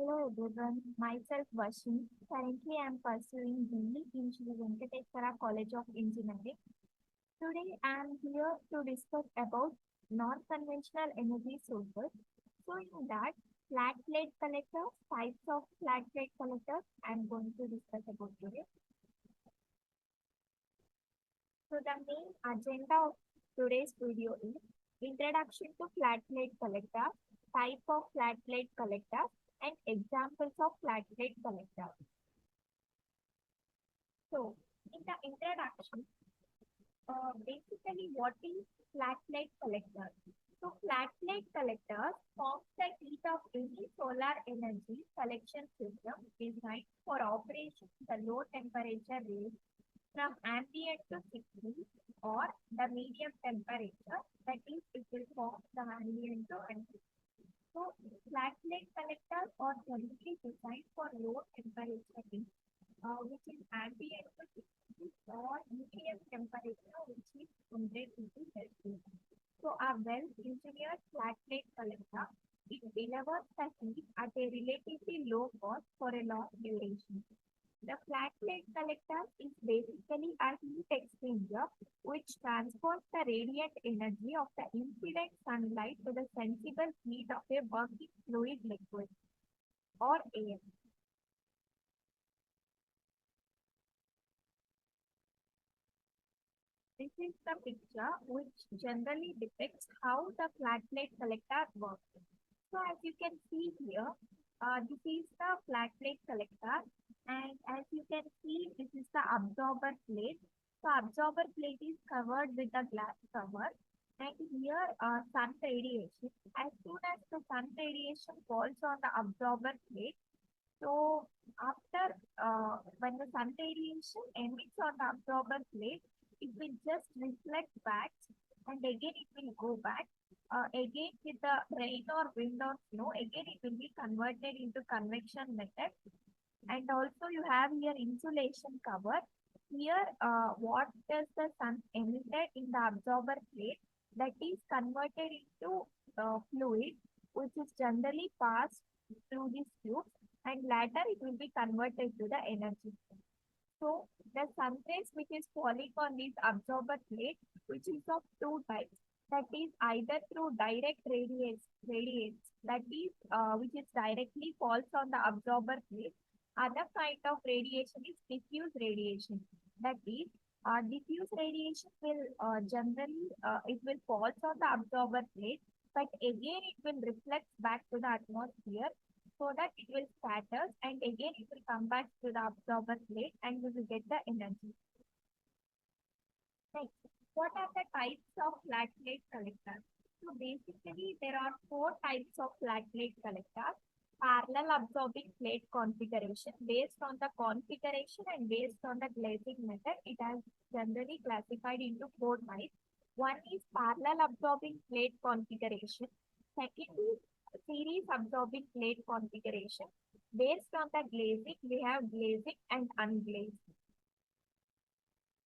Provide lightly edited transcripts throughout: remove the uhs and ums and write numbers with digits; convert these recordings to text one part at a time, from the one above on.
Hello everyone, myself Vashi. Currently I am pursuing BE in Sri Venkateswara College of Engineering. Today I am here to discuss about non-conventional energy sources. So in that, flat plate collectors, types of flat plate collectors I am going to discuss about today. So the main agenda of today's video is introduction to flat plate collector, type of flat plate collector, and examples of flat plate collector. So, in the introduction, basically what is flat plate collector? So, flat plate collector forms the heat of any solar energy collection system designed for operation the low temperature range from ambient to 60 or the medium temperature, that is, it will form the ambient to and so, flat plate collectors are generally designed for low temperature range, which is ambient to 60 or medium temperature, which is 100 degrees Celsius. So, a well-engineered flat plate collector, it delivers the heat at a relatively low cost for a long duration. The flat plate collector is basically a heat exchanger which transfers the radiant energy of the incident sunlight to the sensible heat of a working fluid liquid or air. This is the picture which generally depicts how the flat plate collector works. So as you can see here, this is the flat plate collector, and as you can see, this is the absorber plate. So absorber plate is covered with a glass cover, and here sun radiation. As soon as the sun radiation falls on the absorber plate, so after when the sun radiation emits on the absorber plate, it will just reflect back, and again it will go back. Again with the rain or wind or snow, again it will be converted into convection method. And also you have here insulation cover. Here, what does the sun emitted in the absorber plate that is converted into fluid, which is generally passed through this tube, and later it will be converted to the energy. So the sun rays which is falling on this absorber plate, which is of two types, that is either through direct radiates, that is which is directly falls on the absorber plate. Other kind of radiation is diffuse radiation. That is, diffuse radiation will generally it will falls on the absorber plate, but again it will reflect back to the atmosphere so that it will scatter and again it will come back to the absorber plate and we will get the energy. Next, what are the types of flat plate collectors? So basically there are four types of flat plate collectors. Parallel absorbing plate configuration. Based on the configuration and based on the glazing method, it has generally classified into four types. One is parallel absorbing plate configuration. Second is series absorbing plate configuration. Based on the glazing, we have glazing and unglazed.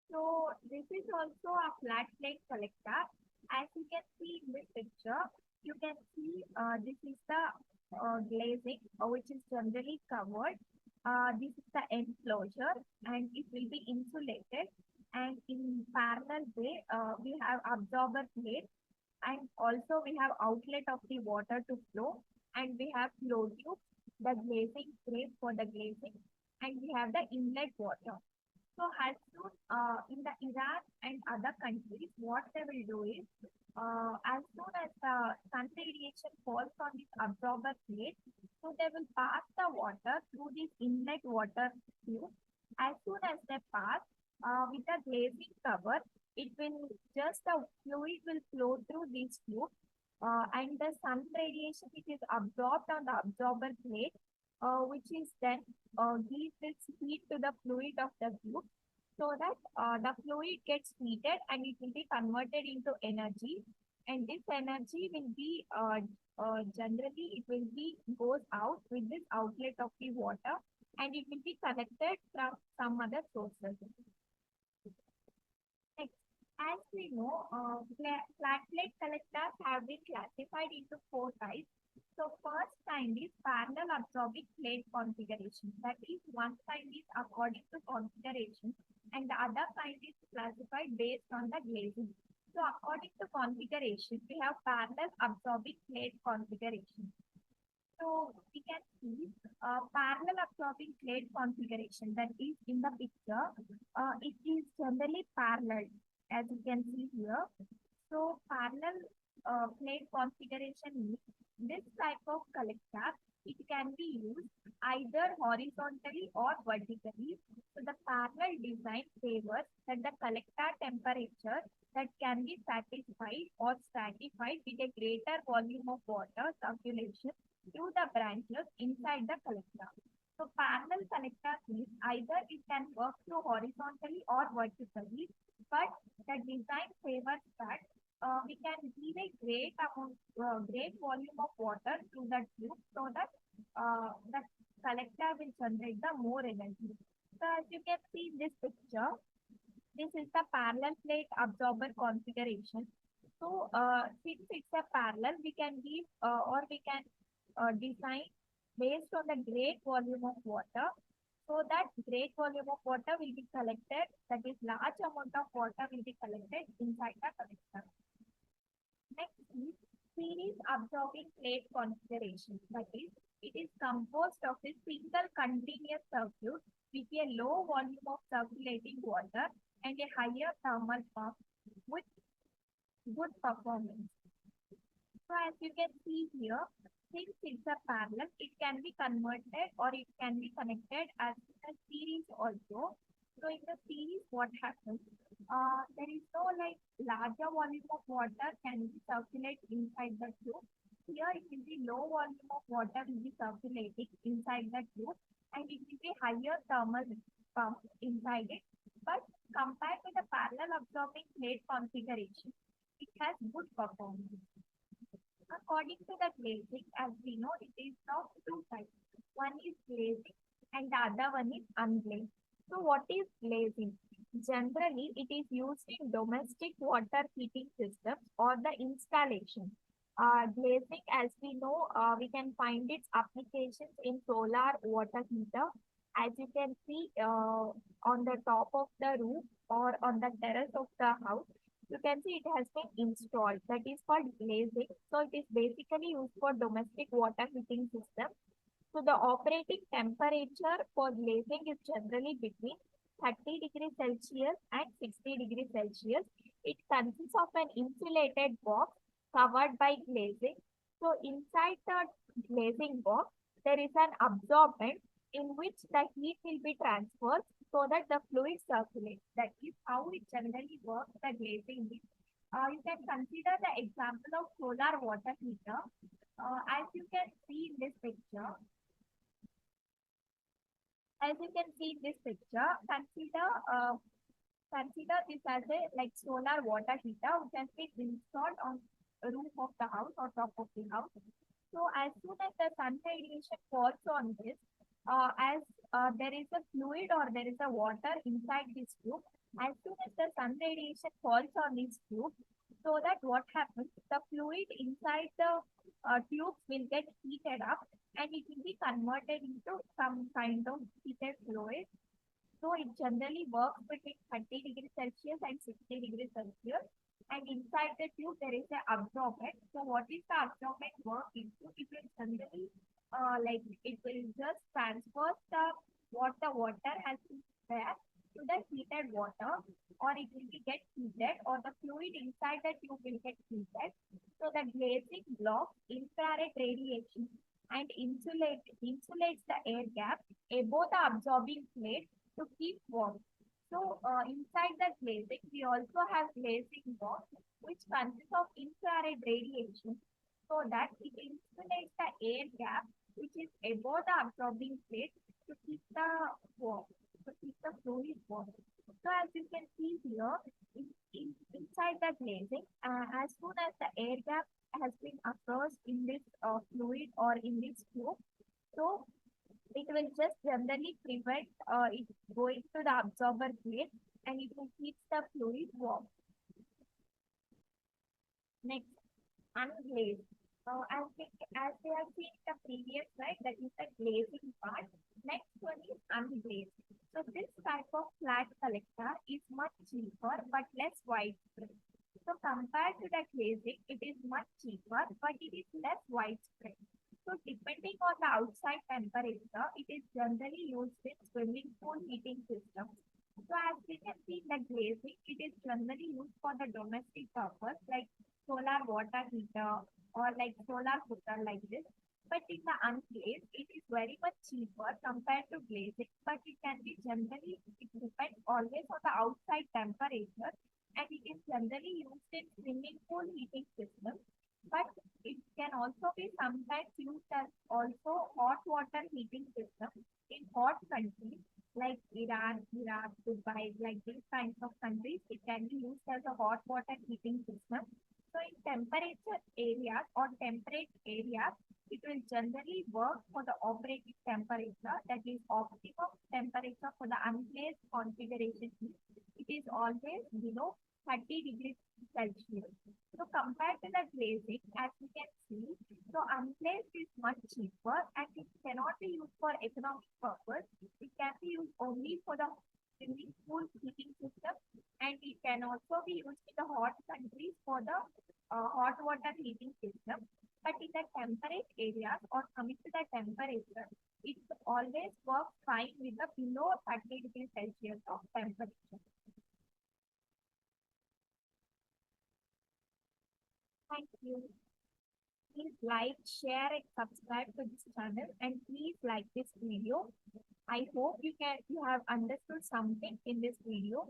So this is also a flat plate collector. As you can see in this picture, you can see this is the glazing which is generally covered. This is the enclosure and it will be insulated. And in parallel way, we have absorber plate and also we have outlet of the water to flow and we have flow tube, the glazing scrape for the glazing, and we have the inlet water. So as soon in the Iran and other countries, what they will do is as soon as the sun radiation falls on this absorber plate, so they will pass the water through this inlet water tube. As soon as they pass with the glazing cover, it will just the fluid will flow through this tube and the sun radiation which is absorbed on the absorber plate, which is then gives its heat to the fluid of the tube so that the fluid gets heated and it will be converted into energy, and this energy will be generally it will be goes out with this outlet of the water and it will be collected from some other sources. Next, as we know, flat plate collectors have been classified into four types. So first kind is parallel absorbing plate configuration. That is, one kind is according to configuration and the other kind is classified based on the glazing. So according to configuration, we have parallel absorbing plate configuration. So we can see parallel absorbing plate configuration that is in the picture. It is generally parallel as you can see here. So parallel plate configuration means this type of collector, it can be used either horizontally or vertically. So the parallel design favors that the collector temperature that can be satisfied or stratified with a greater volume of water circulation through the branches inside the collector. So parallel collector means either it can work through horizontally or vertically, but the design favors that we can give a great volume of water through the tube so that the collector will generate the more energy. So as you can see in this picture, this is the parallel plate absorber configuration. So since it's a parallel, we can give or we can design based on the great volume of water. So that great volume of water will be collected, that is large amount of water will be collected inside the collector. Next is series absorbing plate configuration. That is, it is composed of a single continuous circuit with a low volume of circulating water and a higher thermal pump with good performance. So as you can see here, since it's a parallel, it can be converted or it can be connected as a series also. So in the series, what happens? There is no like larger volume of water can be circulate inside the tube. Here it will be low volume of water will be circulating inside the tube and it will be higher thermal pump inside it. But compared to the parallel absorbing plate configuration, it has good performance. According to the glazing, as we know, it is of two types. One is glazing and the other one is unglazed. So what is glazing? Generally, it is used in domestic water heating systems or the installation. Glazing, as we know, we can find its applications in solar water heater. As you can see on the top of the roof or on the terrace of the house, you can see it has been installed. That is called glazing. So it is basically used for domestic water heating system. So the operating temperature for glazing is generally between 30 degrees Celsius and 60 degrees Celsius. It consists of an insulated box covered by glazing. So inside the glazing box, there is an absorbent in which the heat will be transferred so that the fluid circulates. That is how it generally works, the glazing. You can consider the example of solar water heater. As you can see in this picture, as you can see in this picture, consider this as a like solar water heater which has been installed on roof of the house or top of the house. So as soon as the sun radiation falls on this, as there is a fluid or there is a water inside this tube, as soon as the sun radiation falls on this tube, so that what happens, the fluid inside the tube will get heated up and it will be converted into some kind of heated fluid. So it generally works between 30 degrees Celsius and 60 degrees Celsius. And inside the tube, there is an absorbent. So what is the absorbent work into? It will generally, like, it will just transfer what the water has been there to the heated water, or it will be get heated, or the fluid inside the tube will get heated. So the glazing blocks infrared radiation and insulates the air gap above the absorbing plate to keep warm. So inside the glazing, we also have glazing box, which consists of infrared radiation, so that it insulates the air gap, which is above the absorbing plate to keep the warm, to keep the fluid warm. So as you can see here, inside the glazing, as soon as the air gap has been across in this fluid or in this tube, so it will just generally prevent it going to the absorber plate and it will keep the fluid warm. Next, unglazed. As we have seen the previous slide, that is the glazing part. Next one is unglazed. So this type of flat collector is much cheaper but less widespread. So compared to the glazing, it is much cheaper but it is less widespread. So depending on the outside temperature, it is generally used in swimming pool heating systems. So as we can see in the glazing, it is generally used for the domestic purpose like solar water heater or like solar cooker like this. But in the unglazed, it is very much cheaper compared to glazing, but it can be generally, it depends always on the outside temperature and it is generally used in swimming pool heating systems. But it can also be sometimes used as also hot water heating system in hot countries like Iran, Iraq, Dubai, like these kinds of countries. It can be used as a hot water heating system. So in temperature areas or temperate areas, it will generally work for the operating temperature, that is optimum temperature for the unglazed configuration. It is always below 30 degrees Celsius. So compared to the glazing, as you can see, so unglazed is much cheaper and it cannot be used for economic purpose. It can be used only for the swimming pool heating system and it can also be used in the hot countries for the hot water heating system. But in the temperate areas or coming to the temperature, it always works fine with the below 30 degrees Celsius of temperature. Thank you. Please like, share, and subscribe to this channel. And please like this video. I hope you have understood something in this video.